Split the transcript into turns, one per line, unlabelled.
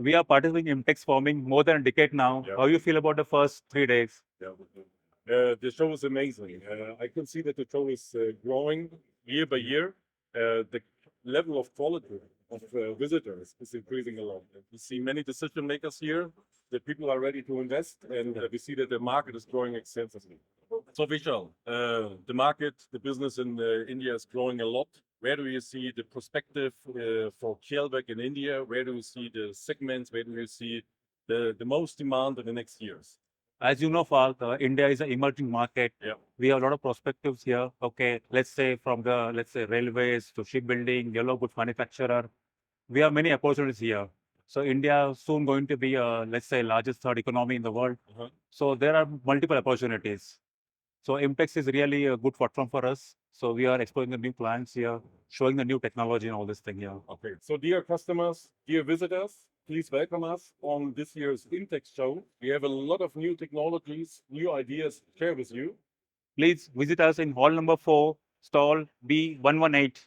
We are participating in IMTEX Forming more than a decade now.
Yeah.
How you feel about the first 3 days?
Yeah. The show is amazing. I can see that the show is growing year by year. The level of quality of visitors is increasing a lot. We see many decision makers here. The people are ready to invest, and we see that the market is growing extensively. So, Vishal, the market, the business in India is growing a lot. Where do you see the perspective for Kjellberg in India? Where do you see the segments? Where do you see the most demand in the next years?
As you know, Falk, India is an emerging market.
Yeah.
We have a lot of perspectives here. Okay, let's say from the railways to shipbuilding, yellow goods manufacturer. We have many opportunities here. So India soon going to be let's say largest third economy in the world. So there are multiple opportunities. So IMTEX is really a good platform for us. So we are exploring the new clients here, showing the new technology and all this thing here.
Okay. So, dear customers, dear visitors, please welcome us on this year's IMTEX show. We have a lot of new technologies, new ideas to share with you.
Please visit us in hall number 4, stall B118.